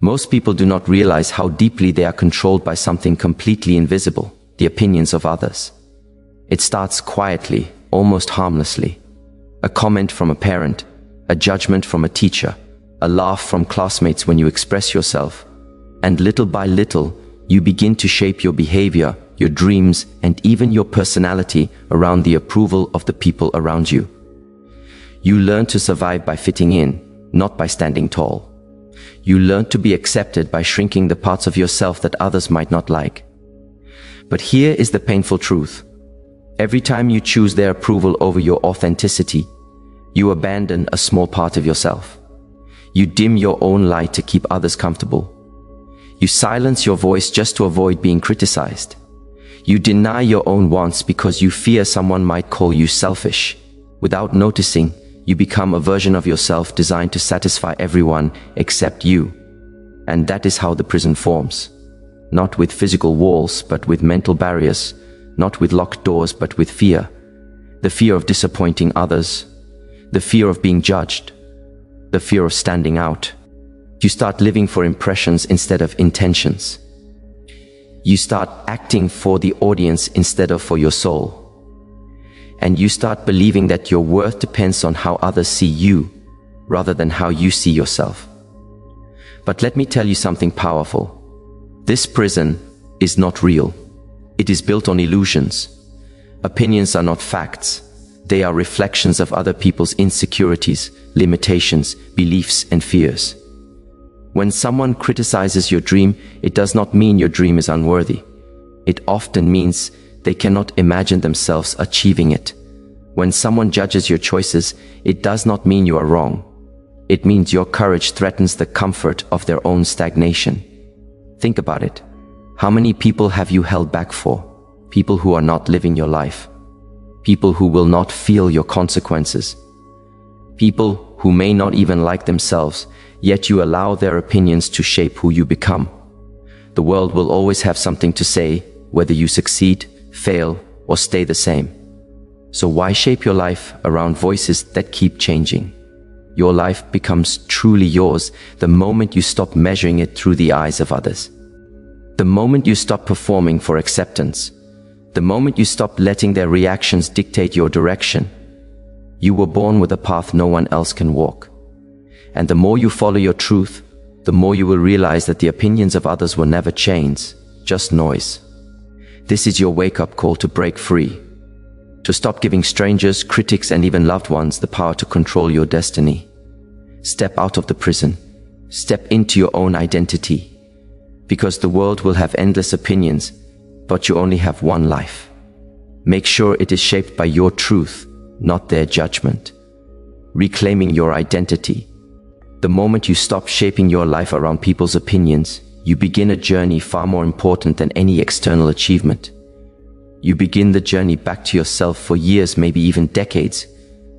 Most people do not realize how deeply they are controlled by something completely invisible, the opinions of others. It starts quietly, almost harmlessly. A comment from a parent, a judgment from a teacher, a laugh from classmates when you express yourself, and little by little, you begin to shape your behavior, your dreams, and even your personality around the approval of the people around you. You learn to survive by fitting in, not by standing tall. You learn to be accepted by shrinking the parts of yourself that others might not like. But here is the painful truth. Every time you choose their approval over your authenticity, you abandon a small part of yourself. You dim your own light to keep others comfortable. You silence your voice just to avoid being criticized. You deny your own wants because you fear someone might call you selfish. Without noticing, you become a version of yourself designed to satisfy everyone except you. And that is how the prison forms. Not with physical walls, but with mental barriers. Not with locked doors, but with fear. The fear of disappointing others. The fear of being judged. The fear of standing out. You start living for impressions instead of intentions. You start acting for the audience instead of for your soul. And you start believing that your worth depends on how others see you, rather than how you see yourself. But let me tell you something powerful. This prison is not real. It is built on illusions. Opinions are not facts. They are reflections of other people's insecurities, limitations, beliefs, and fears. When someone criticizes your dream, it does not mean your dream is unworthy. It often means they cannot imagine themselves achieving it. When someone judges your choices, it does not mean you are wrong. It means your courage threatens the comfort of their own stagnation. Think about it. How many people have you held back for? People who are not living your life. People who will not feel your consequences. People who may not even like themselves, yet you allow their opinions to shape who you become. The world will always have something to say, whether you succeed, fail, or stay the same. So why shape your life around voices that keep changing? Your life becomes truly yours the moment you stop measuring it through the eyes of others. The moment you stop performing for acceptance. The moment you stop letting their reactions dictate your direction. You were born with a path no one else can walk. And the more you follow your truth, the more you will realize that the opinions of others were never chains, just noise. This is your wake-up call to break free. To stop giving strangers, critics, and even loved ones the power to control your destiny. Step out of the prison. Step into your own identity. Because the world will have endless opinions, but you only have one life. Make sure it is shaped by your truth, not their judgment. Reclaiming your identity. The moment you stop shaping your life around people's opinions, you begin a journey far more important than any external achievement. You begin the journey back to yourself. For years, maybe even decades,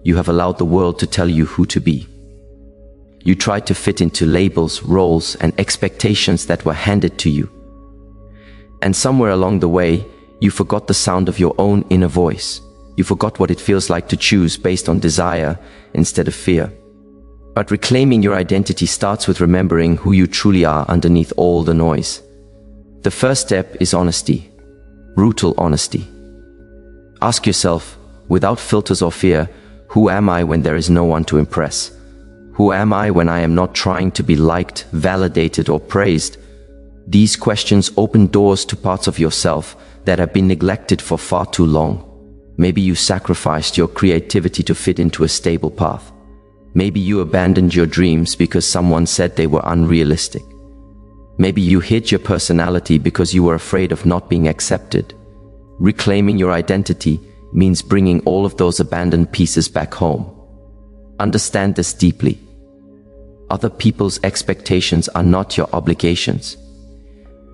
you have allowed the world to tell you who to be. You tried to fit into labels, roles, and expectations that were handed to you. And somewhere along the way, you forgot the sound of your own inner voice. You forgot what it feels like to choose based on desire instead of fear. But reclaiming your identity starts with remembering who you truly are underneath all the noise. The first step is honesty, brutal honesty. Ask yourself, without filters or fear, who am I when there is no one to impress? Who am I when I am not trying to be liked, validated, or praised? These questions open doors to parts of yourself that have been neglected for far too long. Maybe you sacrificed your creativity to fit into a stable path. Maybe you abandoned your dreams because someone said they were unrealistic. Maybe you hid your personality because you were afraid of not being accepted. Reclaiming your identity means bringing all of those abandoned pieces back home. Understand this deeply. Other people's expectations are not your obligations.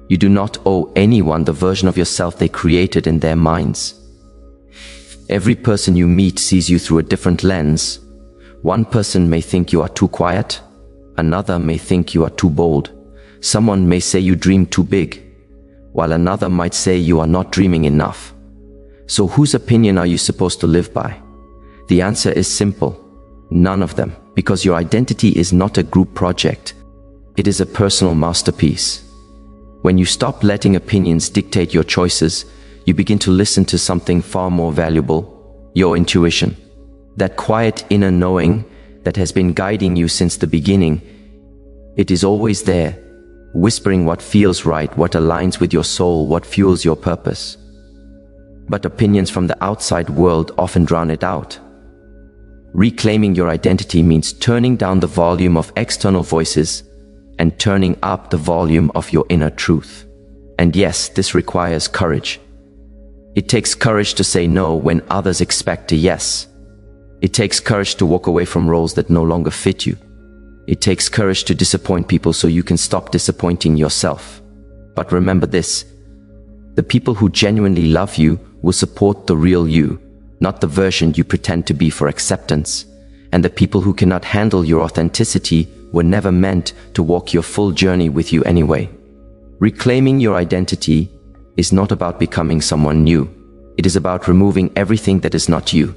You do not owe anyone the version of yourself they created in their minds. Every person you meet sees you through a different lens. One person may think you are too quiet. Another may think you are too bold. Someone may say you dream too big, while another might say you are not dreaming enough. So whose opinion are you supposed to live by? The answer is simple. None of them, because your identity is not a group project. It is a personal masterpiece. When you stop letting opinions dictate your choices, you begin to listen to something far more valuable, your intuition. That quiet inner knowing that has been guiding you since the beginning. It is always there, whispering what feels right, what aligns with your soul, what fuels your purpose. But opinions from the outside world often drown it out. Reclaiming your identity means turning down the volume of external voices and turning up the volume of your inner truth. And yes, this requires courage. It takes courage to say no when others expect a yes. It takes courage to walk away from roles that no longer fit you. It takes courage to disappoint people so you can stop disappointing yourself. But remember this, the people who genuinely love you will support the real you, not the version you pretend to be for acceptance. And the people who cannot handle your authenticity were never meant to walk your full journey with you anyway. Reclaiming your identity is not about becoming someone new. It is about removing everything that is not you.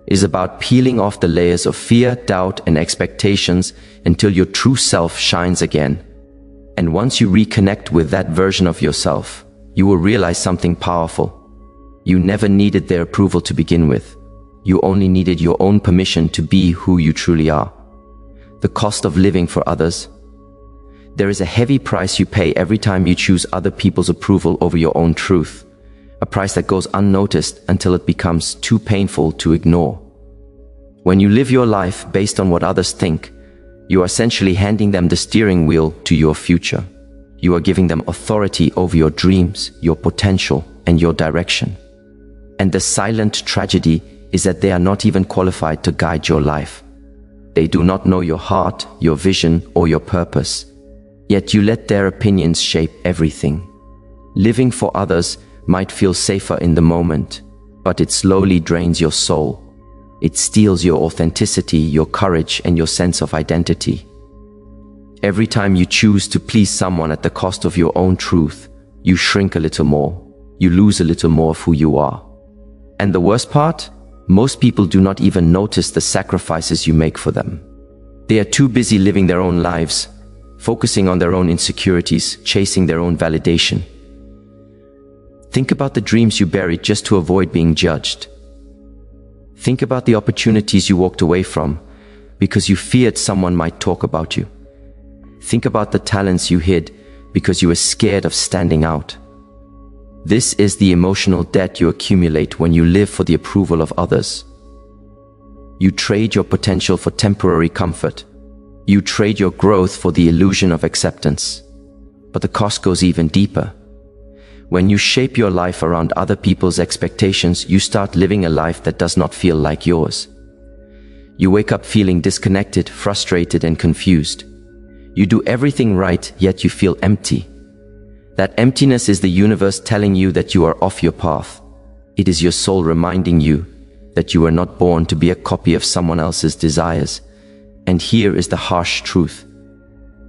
It is about peeling off the layers of fear, doubt, and expectations until your true self shines again. And once you reconnect with that version of yourself, you will realize something powerful. You never needed their approval to begin with. You only needed your own permission to be who you truly are. The cost of living for others. There is a heavy price you pay every time you choose other people's approval over your own truth. A price that goes unnoticed until it becomes too painful to ignore. When you live your life based on what others think, you are essentially handing them the steering wheel to your future. You are giving them authority over your dreams, your potential, and your direction. And the silent tragedy is that they are not even qualified to guide your life. They do not know your heart, your vision, or your purpose. Yet you let their opinions shape everything. Living for others might feel safer in the moment, but it slowly drains your soul. It steals your authenticity, your courage, and your sense of identity. Every time you choose to please someone at the cost of your own truth, you shrink a little more. You lose a little more of who you are. And the worst part? Most people do not even notice the sacrifices you make for them. They are too busy living their own lives, focusing on their own insecurities, chasing their own validation. Think about the dreams you buried just to avoid being judged. Think about the opportunities you walked away from because you feared someone might talk about you. Think about the talents you hid because you were scared of standing out. This is the emotional debt you accumulate when you live for the approval of others. You trade your potential for temporary comfort. You trade your growth for the illusion of acceptance. But the cost goes even deeper. When you shape your life around other people's expectations, you start living a life that does not feel like yours. You wake up feeling disconnected, frustrated, and confused. You do everything right, yet you feel empty. That emptiness is the universe telling you that you are off your path. It is your soul reminding you that you were not born to be a copy of someone else's desires. And here is the harsh truth.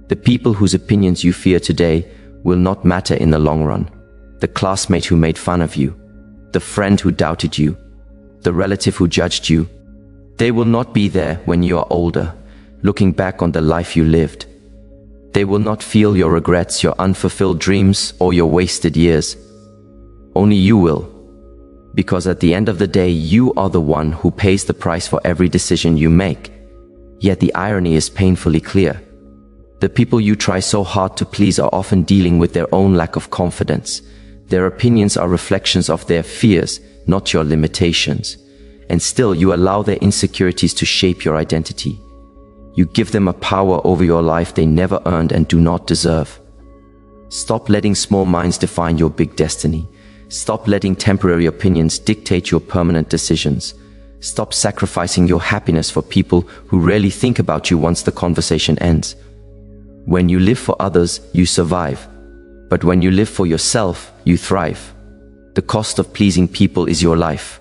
The people whose opinions you fear today will not matter in the long run. The classmate who made fun of you, the friend who doubted you, the relative who judged you, they will not be there when you are older, looking back on the life you lived. They will not feel your regrets, your unfulfilled dreams, or your wasted years. Only you will. Because at the end of the day, you are the one who pays the price for every decision you make. Yet the irony is painfully clear. The people you try so hard to please are often dealing with their own lack of confidence. Their opinions are reflections of their fears, not your limitations. And still, you allow their insecurities to shape your identity. You give them a power over your life they never earned and do not deserve. Stop letting small minds define your big destiny. Stop letting temporary opinions dictate your permanent decisions. Stop sacrificing your happiness for people who rarely think about you once the conversation ends. When you live for others, you survive. But when you live for yourself, you thrive. The cost of pleasing people is your life.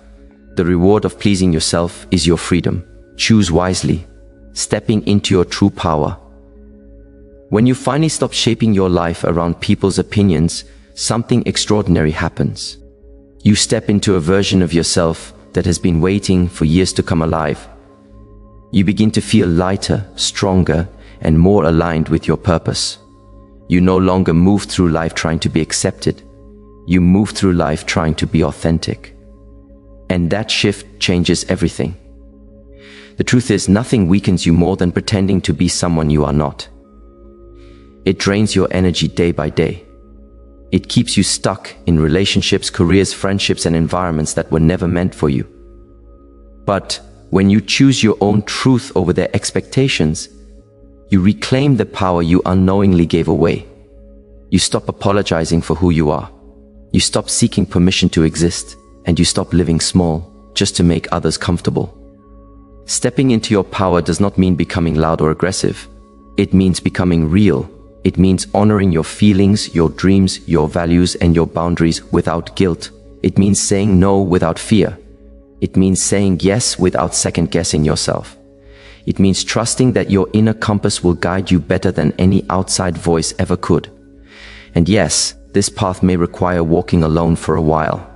The reward of pleasing yourself is your freedom. Choose wisely, stepping into your true power. When you finally stop shaping your life around people's opinions, something extraordinary happens. You step into a version of yourself that has been waiting for years to come alive. You begin to feel lighter, stronger, and more aligned with your purpose. You no longer move through life trying to be accepted. You move through life trying to be authentic. And that shift changes everything. The truth is, nothing weakens you more than pretending to be someone you are not. It drains your energy day by day. It keeps you stuck in relationships, careers, friendships, and environments that were never meant for you. But when you choose your own truth over their expectations, you reclaim the power you unknowingly gave away. You stop apologizing for who you are. You stop seeking permission to exist, and you stop living small just to make others comfortable. Stepping into your power does not mean becoming loud or aggressive. It means becoming real. It means honoring your feelings, your dreams, your values, and your boundaries without guilt. It means saying no without fear. It means saying yes without second-guessing yourself. It means trusting that your inner compass will guide you better than any outside voice ever could. And yes, this path may require walking alone for a while.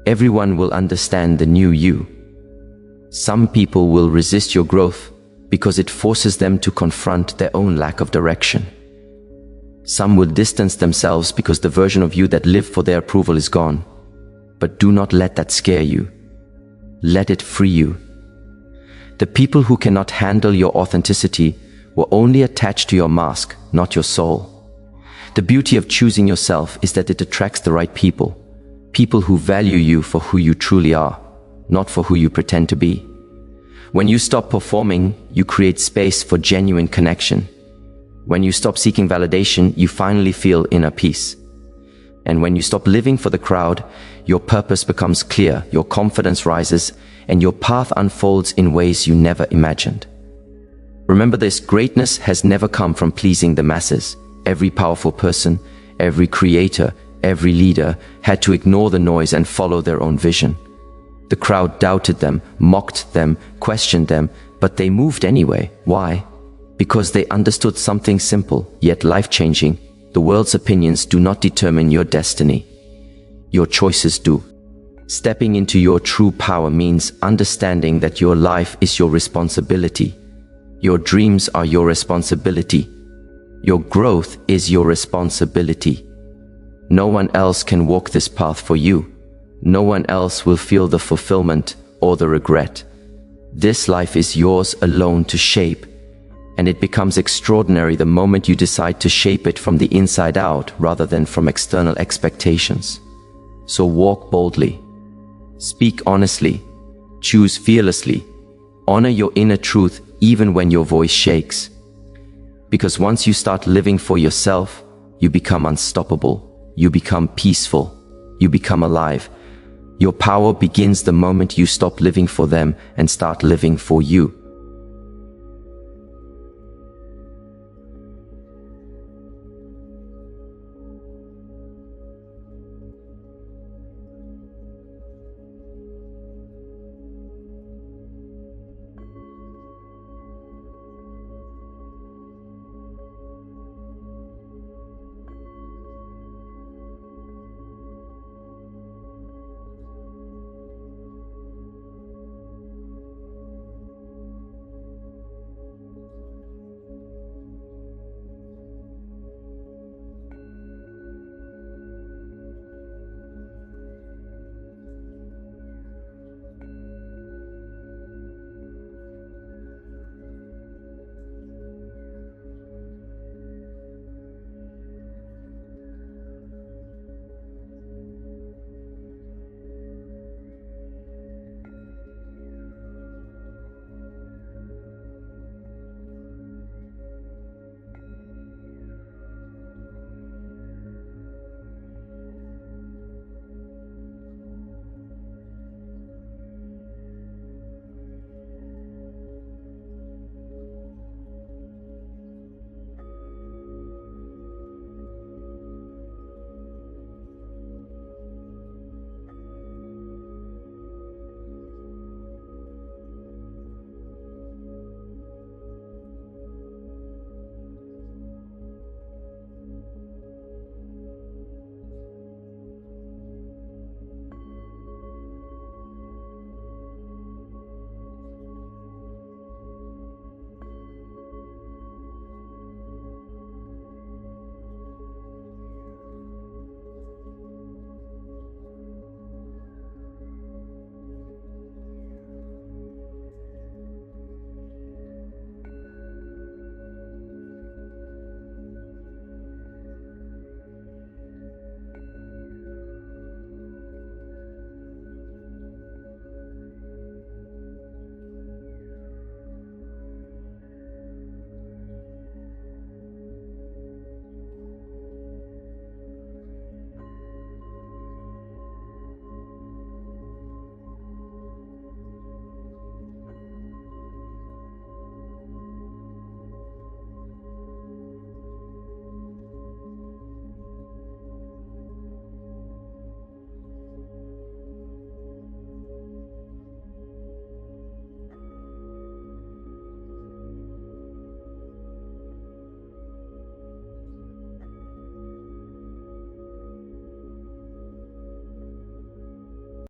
Everyone will understand the new you. Some people will resist your growth because it forces them to confront their own lack of direction. Some will distance themselves because the version of you that lived for their approval is gone. But do not let that scare you. Let it free you. The people who cannot handle your authenticity were only attached to your mask, not your soul. The beauty of choosing yourself is that it attracts the right people. People who value you for who you truly are, not for who you pretend to be. When you stop performing, you create space for genuine connection. When you stop seeking validation, you finally feel inner peace. And when you stop living for the crowd, your purpose becomes clear, your confidence rises, and your path unfolds in ways you never imagined. Remember this, greatness has never come from pleasing the masses. Every powerful person, every creator, every leader had to ignore the noise and follow their own vision. The crowd doubted them, mocked them, questioned them, but they moved anyway. Why? Because they understood something simple, yet life-changing. The world's opinions do not determine your destiny. Your choices do. Stepping into your true power means understanding that your life is your responsibility. Your dreams are your responsibility. Your growth is your responsibility. No one else can walk this path for you. No one else will feel the fulfillment or the regret. This life is yours alone to shape. And it becomes extraordinary the moment you decide to shape it from the inside out rather than from external expectations. So walk boldly, speak honestly, choose fearlessly, honor your inner truth even when your voice shakes. Because once you start living for yourself, you become unstoppable, you become peaceful, you become alive. Your power begins the moment you stop living for them and start living for you.